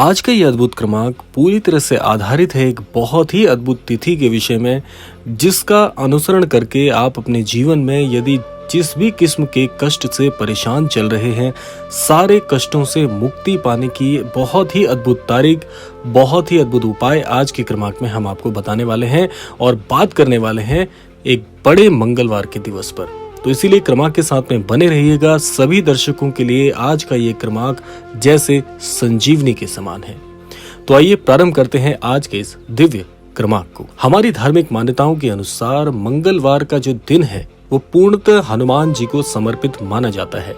आज का ये अद्भुत क्रमांक पूरी तरह से आधारित है एक बहुत ही अद्भुत तिथि के विषय में, जिसका अनुसरण करके आप अपने जीवन में यदि जिस भी किस्म के कष्ट से परेशान चल रहे हैं, सारे कष्टों से मुक्ति पाने की बहुत ही अद्भुत तारीख, बहुत ही अद्भुत उपाय आज के क्रमांक में हम आपको बताने वाले हैं और बात करने वाले हैं एक बड़े मंगलवार के दिवस पर। तो इसीलिए क्रमांक के साथ में बने रहिएगा। सभी दर्शकों के लिए आज का ये क्रमांक जैसे संजीवनी के समान है। तो आइए प्रारंभ करते हैं आज के इस दिव्य क्रमांक को। हमारी धार्मिक मान्यताओं के अनुसार मंगलवार का जो दिन है वो पूर्णतः हनुमान जी को समर्पित माना जाता है।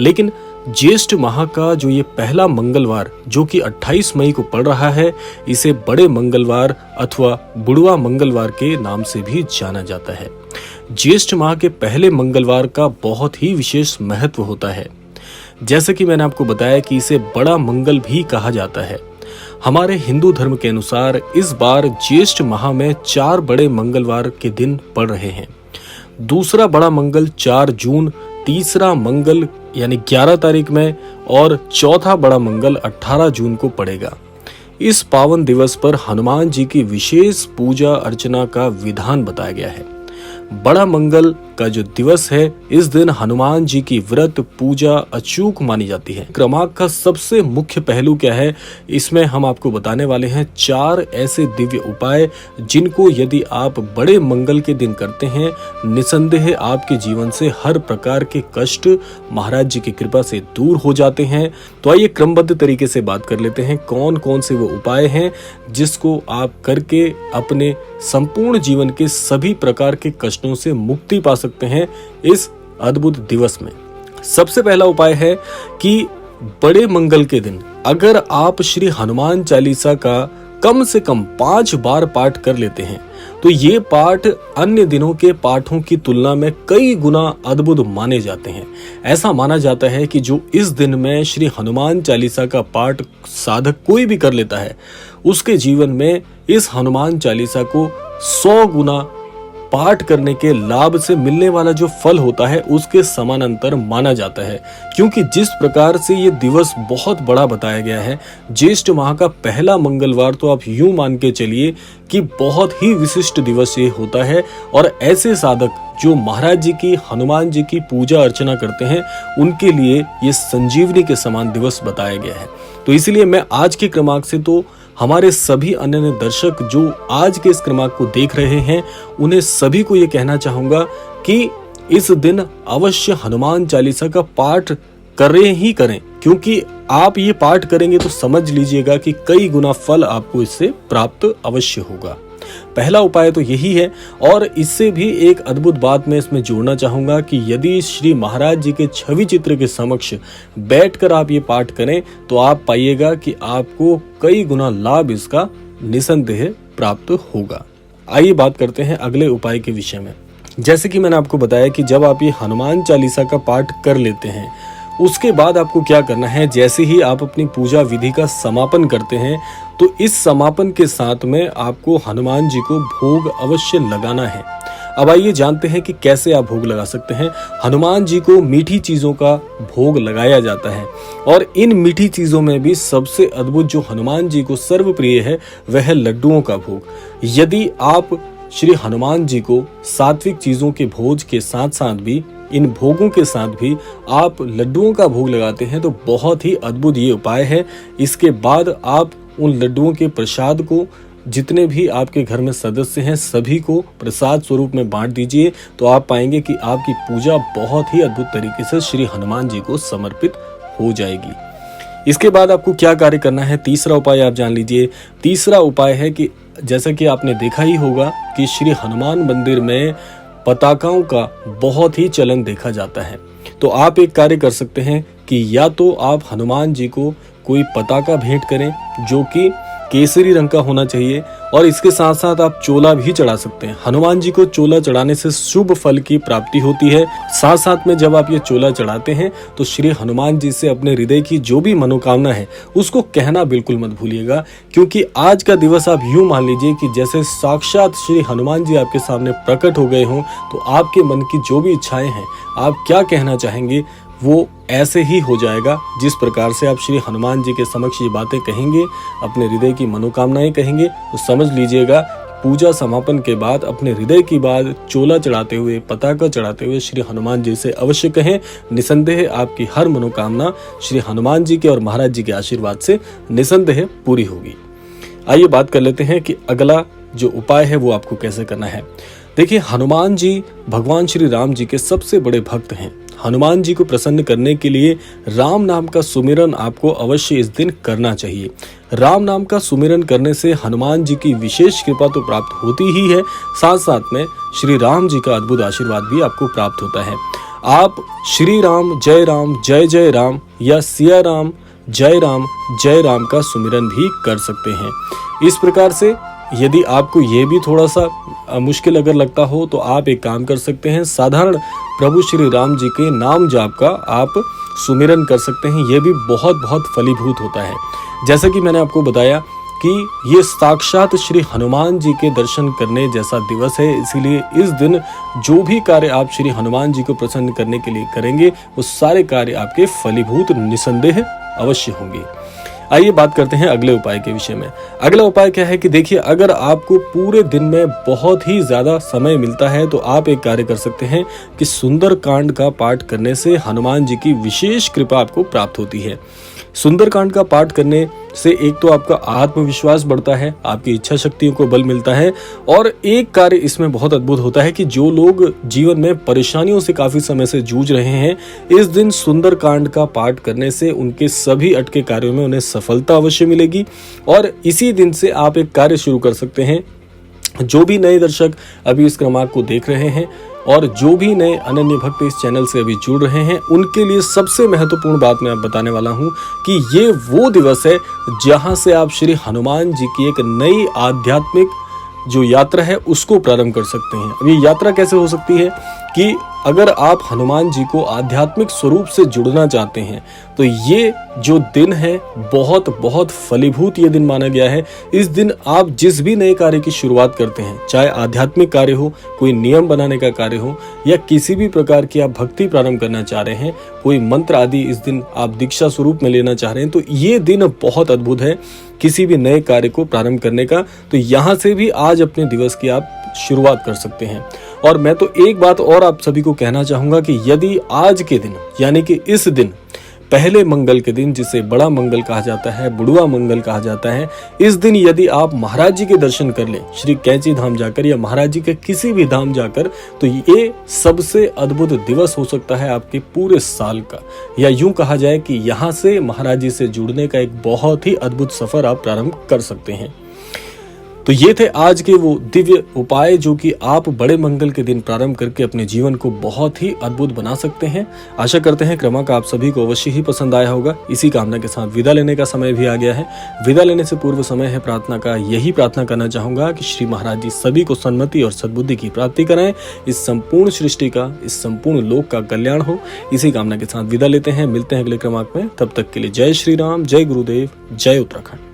लेकिन ज्येष्ठ माह का जो ये पहला मंगलवार जो कि 28 मई को पड़ रहा है, इसे बड़े मंगलवार अथवा बुढ़वा मंगलवार के नाम से भी जाना जाता है। ज्येष्ठ माह के पहले मंगलवार का बहुत ही विशेष महत्व होता है। जैसे कि मैंने आपको बताया कि इसे बड़ा मंगल भी कहा जाता है। हमारे हिंदू धर्म के अनुसार इस बार ज्येष्ठ माह में 4 बड़े मंगलवार के दिन पड़ रहे हैं। दूसरा बड़ा मंगल 4 जून, तीसरा मंगल यानी 11 तारीख में और चौथा बड़ा मंगल 18 जून को पड़ेगा। इस पावन दिवस पर हनुमान जी की विशेष पूजा अर्चना का विधान बताया गया है। बड़ा मंगल का जो दिवस है, इस दिन हनुमान जी की व्रत पूजा अचूक मानी जाती है। क्रमांक का सबसे मुख्य पहलू क्या है, इसमें हम आपको बताने वाले हैं 4 ऐसे दिव्य उपाय जिनको यदि आप बड़े मंगल के दिन करते हैं, निसंदेह आपके जीवन से हर प्रकार के कष्ट महाराज जी की कृपा से दूर हो जाते हैं। तो आइए क्रमबद्ध तरीके से बात कर लेते हैं कौन कौन से वो उपाय हैं जिसको आप करके अपने संपूर्ण जीवन के सभी प्रकार के कष्टों से मुक्ति पा सकते हैं इस अद्भुत दिवस में। सबसे पहला उपाय है कि बड़े मंगल के दिन अगर आप श्री हनुमान चालीसा का कम से कम 5 बार पाठ कर लेते हैं, तो ये पाठ अन्य दिनों के पाठों की तुलना में कई गुना अद्भुत माने जाते हैं। ऐसा माना जाता है कि जो इस दिन में श्री हनुमान चालीसा का पाठ साधक कोई भी कर लेता है, उसके जीवन में इस हनुमान चालीसा को 100 गुना पाठ करने के लाभ से मिलने वाला जो फल होता है उसके समानांतर माना जाता है। क्योंकि जिस प्रकार से ये दिवस बहुत बड़ा बताया गया है, ज्येष्ठ माह का पहला मंगलवार, तो आप यूं मान के चलिए कि बहुत ही विशिष्ट दिवस ये होता है। और ऐसे साधक जो महाराज जी की, हनुमान जी की पूजा अर्चना करते हैं, उनके लिए ये संजीवनी के समान दिवस बताया गया है। तो इसीलिए मैं आज के क्रमांक से तो हमारे सभी अन्य दर्शक जो आज के इस क्रमांक को देख रहे हैं, उन्हें सभी को ये कहना चाहूंगा कि इस दिन अवश्य हनुमान चालीसा का पाठ करें ही करें, क्योंकि आप ये पाठ करेंगे तो समझ लीजिएगा कि कई गुना फल आपको इससे प्राप्त अवश्य होगा। पहला उपाय तो यही है। और इससे भी एक अद्भुत बात मैं इसमें जोड़ना चाहूंगा कि यदि श्री महाराज जी के छवि चित्र के समक्ष बैठकर आप ये पाठ करें, तो आप पाइएगा कि आपको कई गुना लाभ इसका निसंदेह प्राप्त होगा। आइए बात करते हैं अगले उपाय के विषय में। जैसे कि मैंने आपको बताया कि जब आप ये हनुमान चालीसा का पाठ कर लेते हैं, उसके बाद आपको क्या करना है, जैसे ही आप अपनी पूजा विधि का समापन करते हैं, तो इस समापन के साथ में आपको हनुमान जी को भोग अवश्य लगाना है। अब आइए जानते हैं कि कैसे आप भोग लगा सकते हैं। हनुमान जी को मीठी चीजों का भोग लगाया जाता है और इन मीठी चीजों में भी सबसे अद्भुत जो हनुमान जी को सर्वप्रिय है, वह है लड्डुओं का भोग। यदि आप श्री हनुमान जी को सात्विक चीजों के भोज के साथ साथ भी, इन भोगों के साथ भी आप लड्डुओं का भोग लगाते हैं, तो बहुत ही अद्भुत ये उपाय है। इसके बाद आप उन लड्डुओं के प्रसाद को जितने भी आपके घर में सदस्य हैं सभी को प्रसाद स्वरूप में बांट दीजिए। तो आप पाएंगे कि आपकी पूजा बहुत ही अद्भुत तरीके से श्री हनुमान जी को समर्पित हो जाएगी। इसके बाद आपको क्या कार्य करना है, तीसरा उपाय आप जान लीजिए। तीसरा उपाय है कि जैसा कि आपने देखा ही होगा कि श्री हनुमान मंदिर में पताकाओं का बहुत ही चलन देखा जाता है। तो आप एक कार्य कर सकते हैं कि या तो आप हनुमान जी को कोई पताका भेंट करें जो कि केसरी रंग का होना चाहिए, और इसके साथ साथ आप चोला भी चढ़ा सकते हैं। हनुमान जी को चोला चढ़ाने से शुभ फल की प्राप्ति होती है। साथ साथ में जब आप ये चोला चढ़ाते हैं तो श्री हनुमान जी से अपने हृदय की जो भी मनोकामना है उसको कहना बिल्कुल मत भूलिएगा, क्योंकि आज का दिवस आप यूं मान लीजिए कि जैसे साक्षात श्री हनुमान जी आपके सामने प्रकट हो गए हों। तो आपके मन की जो भी इच्छाएं हैं, आप क्या कहना चाहेंगे, वो ऐसे ही हो जाएगा जिस प्रकार से आप श्री हनुमान जी के समक्ष ये बातें कहेंगे, अपने हृदय की मनोकामनाएं कहेंगे, तो समझ लीजिएगा पूजा समापन के बाद अपने हृदय की बात चोला चढ़ाते हुए, पताका चढ़ाते हुए श्री हनुमान जी से अवश्य कहें। निसंदेह आपकी हर मनोकामना श्री हनुमान जी के और महाराज जी के आशीर्वाद से निसंदेह पूरी होगी। आइए बात कर लेते हैं कि अगला जो उपाय है वो आपको कैसे करना है। देखिए, हनुमान जी भगवान श्री राम जी के सबसे बड़े भक्त हैं। हनुमान जी को प्रसन्न करने के लिए राम नाम का सुमिरन आपको अवश्य इस दिन करना चाहिए। राम नाम का सुमिरन करने से हनुमान जी की विशेष कृपा तो प्राप्त होती ही है, साथ साथ में श्री राम जी का अद्भुत आशीर्वाद भी आपको प्राप्त होता है। आप श्री राम जय जय राम या सिया राम जय राम का सुमिरन भी कर सकते हैं। इस प्रकार से यदि आपको ये भी थोड़ा सा मुश्किल अगर लगता हो तो आप एक काम कर सकते हैं, साधारण प्रभु श्री राम जी के नाम जाप का आप सुमिरन कर सकते हैं। ये भी बहुत बहुत फलीभूत होता है। जैसा कि मैंने आपको बताया कि ये साक्षात श्री हनुमान जी के दर्शन करने जैसा दिवस है, इसीलिए इस दिन जो भी कार्य आप श्री हनुमान जी को प्रसन्न करने के लिए करेंगे वो सारे कार्य आपके फलीभूत निसंदेह अवश्य होंगे। आइए बात करते हैं अगले उपाय के विषय में। अगला उपाय क्या है कि देखिए, अगर आपको पूरे दिन में बहुत ही ज्यादा समय मिलता है तो आप एक कार्य कर सकते हैं कि सुंदर कांड का पाठ करने से हनुमान जी की विशेष कृपा आपको प्राप्त होती है। सुंदर कांड का पाठ करने से एक तो आपका आत्मविश्वास बढ़ता है, आपकी इच्छा शक्तियों को बल मिलता है, और एक कार्य इसमें बहुत अद्भुत होता है कि जो लोग जीवन में परेशानियों से काफी समय से जूझ रहे हैं, इस दिन सुंदर कांड का पाठ करने से उनके सभी अटके कार्यों में उन्हें सफलता अवश्य मिलेगी। और इसी दिन से आप एक कार्य शुरू कर सकते हैं। जो भी नए दर्शक अभी इस क्रमांक को देख रहे हैं और जो भी नए अनन्य भक्त इस चैनल से अभी जुड़ रहे हैं, उनके लिए सबसे महत्वपूर्ण बात मैं आप बताने वाला हूं कि ये वो दिवस है जहां से आप श्री हनुमान जी की एक नई आध्यात्मिक जो यात्रा है उसको प्रारंभ कर सकते हैं। अब ये यात्रा कैसे हो सकती है कि अगर आप हनुमान जी को आध्यात्मिक स्वरूप से जुड़ना चाहते हैं तो ये जो दिन है बहुत बहुत फलीभूत ये दिन माना गया है। इस दिन आप जिस भी नए कार्य की शुरुआत करते हैं, चाहे आध्यात्मिक कार्य हो, कोई नियम बनाने का कार्य हो, या किसी भी प्रकार की आप भक्ति प्रारंभ करना चाह रहे हैं, कोई मंत्र आदि इस दिन आप दीक्षा स्वरूप में लेना चाह रहे हैं, तो ये दिन बहुत अद्भुत है किसी भी नए कार्य को प्रारंभ करने का। तो यहाँ से भी आज अपने दिवस की आप शुरुआत कर सकते हैं। और मैं तो एक बात और आप सभी को कहना चाहूंगा कि यदि आज के दिन यानी कि इस दिन पहले मंगल के दिन, जिसे बड़ा मंगल कहा जाता है, बुढ़वा मंगल कहा जाता है, इस दिन यदि आप महाराज जी के दर्शन कर लें, श्री कैंची धाम जाकर या महाराज जी के किसी भी धाम जाकर, तो ये सबसे अद्भुत दिवस हो सकता है आपके पूरे साल का। या यूं कहा जाए कि यहाँ से महाराज जी से जुड़ने का एक बहुत ही अद्भुत सफर आप प्रारंभ कर सकते हैं। तो ये थे आज के वो दिव्य उपाय जो कि आप बड़े मंगल के दिन प्रारंभ करके अपने जीवन को बहुत ही अद्भुत बना सकते हैं। आशा करते हैं क्रमांक आप सभी को अवश्य ही पसंद आया होगा। इसी कामना के साथ विदा लेने का समय भी आ गया है। विदा लेने से पूर्व समय है प्रार्थना का। यही प्रार्थना करना चाहूंगा कि श्री महाराज जी सभी को सन्मति और सद्बुद्धि की प्राप्ति कराएं, इस संपूर्ण सृष्टि का, इस संपूर्ण लोक का कल्याण हो। इसी कामना के साथ विदा लेते हैं। मिलते हैं अगले क्रमांक में। तब तक के लिए जय श्री राम, जय गुरुदेव, जय उत्तराखंड।